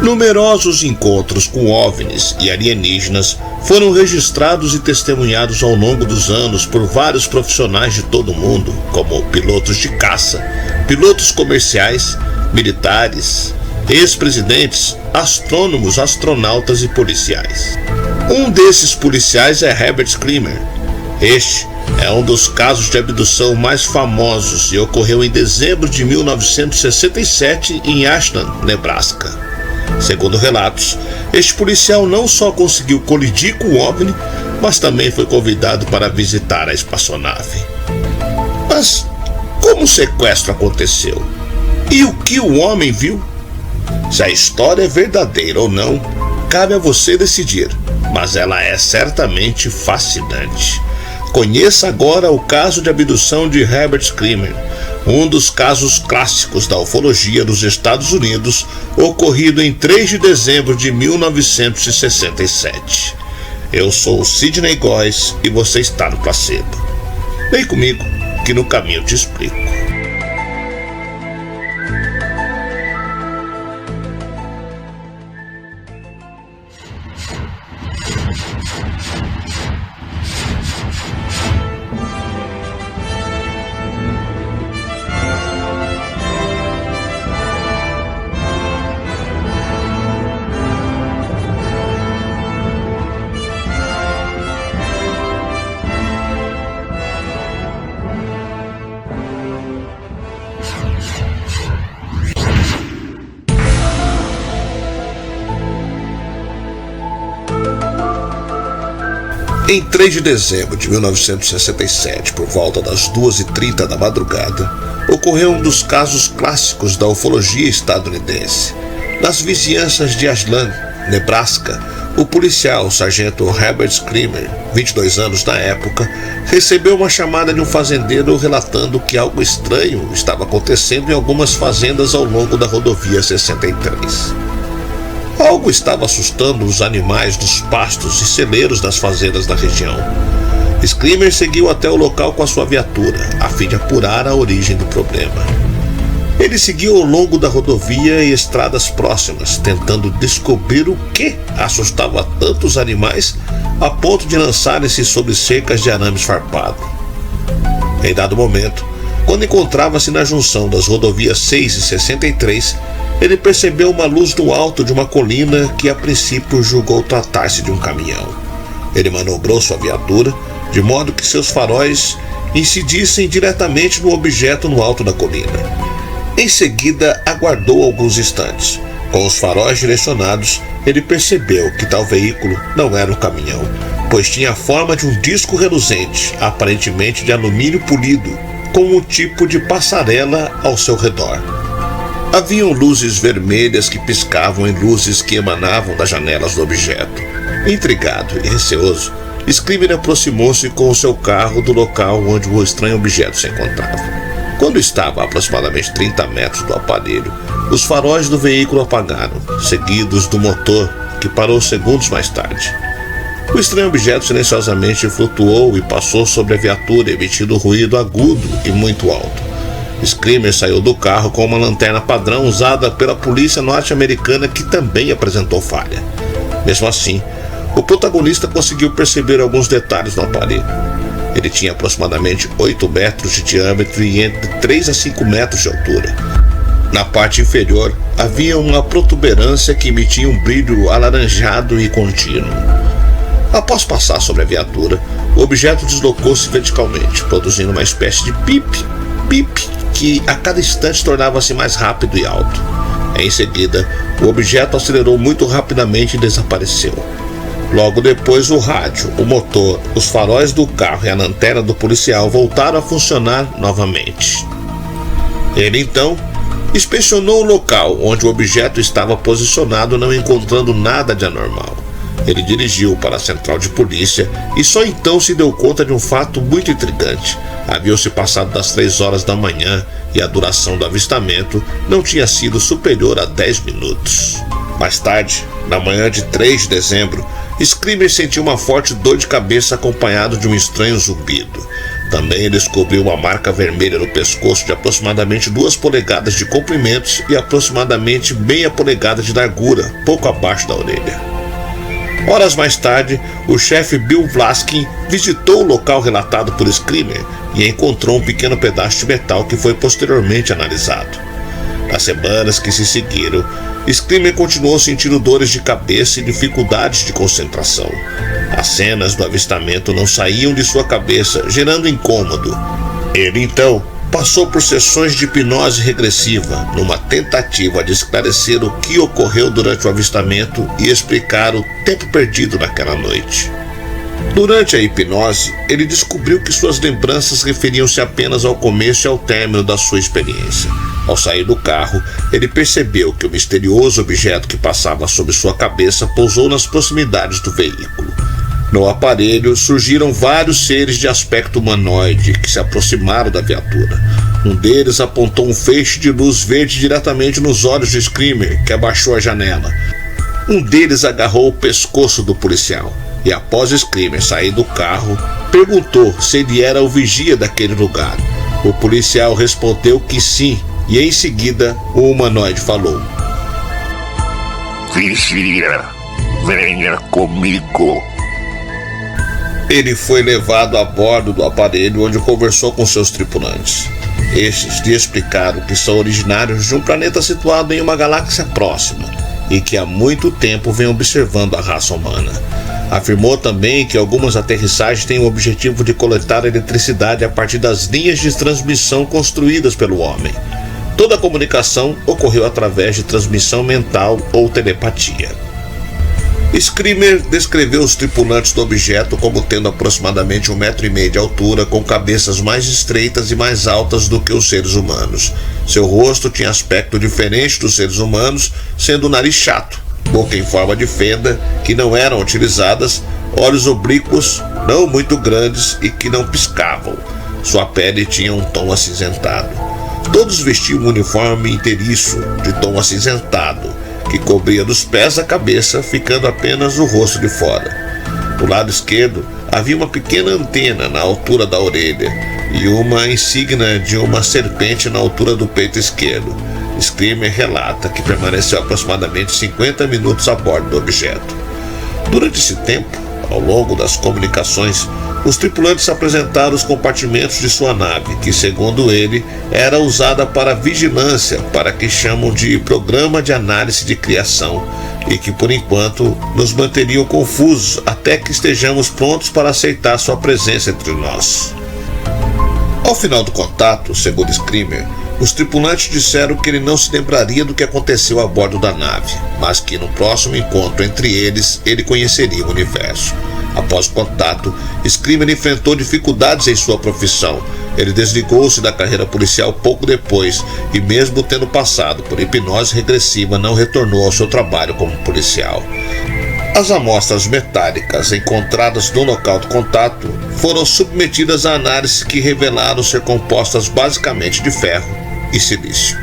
Numerosos encontros com OVNIs e alienígenas foram registrados e testemunhados ao longo dos anos por vários profissionais de todo o mundo, como pilotos de caça, pilotos comerciais, militares, ex-presidentes, astrônomos, astronautas e policiais. Um desses policiais é Herbert Screamer. Este é um dos casos de abdução mais famosos e ocorreu em dezembro de 1967 em Ashland, Nebraska. Segundo relatos, este policial não só conseguiu colidir com o OVNI, mas também foi convidado para visitar a espaçonave. Mas como o sequestro aconteceu? E o que o homem viu? Se a história é verdadeira ou não, cabe a você decidir, mas ela é certamente fascinante. Conheça agora o caso de abdução de Herbert Screamer, um dos casos clássicos da ufologia dos Estados Unidos, ocorrido em 3 de dezembro de 1967. Eu sou o Sidney Góes e você está no Placebo. Vem comigo, que no caminho eu te explico. Em 3 de dezembro de 1967, por volta das 2h30 da madrugada, ocorreu um dos casos clássicos da ufologia estadunidense. Nas vizinhanças de Ashland, Nebraska, o policial, o sargento Herbert Screamer, 22 anos na época, recebeu uma chamada de um fazendeiro relatando que algo estranho estava acontecendo em algumas fazendas ao longo da rodovia 63. Algo estava assustando os animais dos pastos e celeiros das fazendas da região. Screamer seguiu até o local com a sua viatura, a fim de apurar a origem do problema. Ele seguiu ao longo da rodovia e estradas próximas, tentando descobrir o que assustava tantos animais a ponto de lançarem-se sobre cercas de arames farpado. Em dado momento, quando encontrava-se na junção das rodovias 6 e 63, ele percebeu uma luz no alto de uma colina que a princípio julgou tratar-se de um caminhão. Ele manobrou sua viatura de modo que seus faróis incidissem diretamente no objeto no alto da colina. Em seguida, aguardou alguns instantes. Com os faróis direcionados, ele percebeu que tal veículo não era um caminhão, pois tinha a forma de um disco reluzente, aparentemente de alumínio polido, com um tipo de passarela ao seu redor. Haviam luzes vermelhas que piscavam em luzes que emanavam das janelas do objeto. Intrigado e receoso, Screamer aproximou-se com o seu carro do local onde o estranho objeto se encontrava. Quando estava a aproximadamente 30 metros do aparelho, os faróis do veículo apagaram, seguidos do motor, que parou segundos mais tarde. O estranho objeto silenciosamente flutuou e passou sobre a viatura, emitindo ruído agudo e muito alto. Screamer saiu do carro com uma lanterna padrão usada pela polícia norte-americana, que também apresentou falha. Mesmo assim, o protagonista conseguiu perceber alguns detalhes no aparelho. Ele tinha aproximadamente 8 metros de diâmetro e entre 3 a 5 metros de altura. Na parte inferior, havia uma protuberância que emitia um brilho alaranjado e contínuo. Após passar sobre a viatura, o objeto deslocou-se verticalmente, produzindo uma espécie de pip que a cada instante tornava-se mais rápido e alto. Em seguida, o objeto acelerou muito rapidamente e desapareceu. Logo depois, o rádio, o motor, os faróis do carro e a lanterna do policial voltaram a funcionar novamente. Ele então inspecionou o local onde o objeto estava posicionado, não encontrando nada de anormal. Ele dirigiu para a central de polícia e só então se deu conta de um fato muito intrigante. Haviam-se passado das 3 horas da manhã e a duração do avistamento não tinha sido superior a 10 minutos. Mais tarde, na manhã de 3 de dezembro, Screamer sentiu uma forte dor de cabeça acompanhado de um estranho zumbido. Também descobriu uma marca vermelha no pescoço de aproximadamente 2 polegadas de comprimentos e aproximadamente meia polegada de largura, pouco abaixo da orelha. Horas mais tarde, o chefe Bill Vlaskin visitou o local relatado por Screamer e encontrou um pequeno pedaço de metal que foi posteriormente analisado. Nas semanas que se seguiram, Screamer continuou sentindo dores de cabeça e dificuldades de concentração. As cenas do avistamento não saíam de sua cabeça, gerando incômodo. Ele então passou por sessões de hipnose regressiva, numa tentativa de esclarecer o que ocorreu durante o avistamento e explicar o tempo perdido naquela noite. Durante a hipnose, ele descobriu que suas lembranças referiam-se apenas ao começo e ao término da sua experiência. Ao sair do carro, ele percebeu que o misterioso objeto que passava sobre sua cabeça pousou nas proximidades do veículo. No aparelho surgiram vários seres de aspecto humanoide que se aproximaram da viatura. Um deles apontou um feixe de luz verde diretamente nos olhos de Screamer, que abaixou a janela. Um deles agarrou o pescoço do policial e, após Screamer sair do carro, perguntou se ele era o vigia daquele lugar. O policial respondeu que sim, e em seguida o humanoide falou: "Vigia, venha comigo." Ele foi levado a bordo do aparelho, onde conversou com seus tripulantes. Estes lhe explicaram que são originários de um planeta situado em uma galáxia próxima e que há muito tempo vem observando a raça humana. Afirmou também que algumas aterrissagens têm o objetivo de coletar eletricidade a partir das linhas de transmissão construídas pelo homem. Toda a comunicação ocorreu através de transmissão mental ou telepatia. Screamer descreveu os tripulantes do objeto como tendo aproximadamente 1,5 metro de altura, com cabeças mais estreitas e mais altas do que os seres humanos. Seu rosto tinha aspecto diferente dos seres humanos, sendo o nariz chato, boca em forma de fenda, que não eram utilizadas, olhos oblíquos, não muito grandes e que não piscavam. Sua pele tinha um tom acinzentado. Todos vestiam um uniforme inteiriço, de tom acinzentado, que cobria dos pés à cabeça, ficando apenas o rosto de fora. Do lado esquerdo, havia uma pequena antena na altura da orelha e uma insígnia de uma serpente na altura do peito esquerdo. Screamer relata que permaneceu aproximadamente 50 minutos a bordo do objeto. Durante esse tempo, ao longo das comunicações, os tripulantes apresentaram os compartimentos de sua nave, que, segundo ele, era usada para vigilância, para que chamam de programa de análise de criação, e que, por enquanto, nos manteriam confusos até que estejamos prontos para aceitar sua presença entre nós. Ao final do contato, segundo Screamer, os tripulantes disseram que ele não se lembraria do que aconteceu a bordo da nave, mas que no próximo encontro entre eles, ele conheceria o universo. Após o contato, Screamer enfrentou dificuldades em sua profissão. Ele desligou-se da carreira policial pouco depois e, mesmo tendo passado por hipnose regressiva, não retornou ao seu trabalho como policial. As amostras metálicas encontradas no local do contato foram submetidas a análises que revelaram ser compostas basicamente de ferro e silício.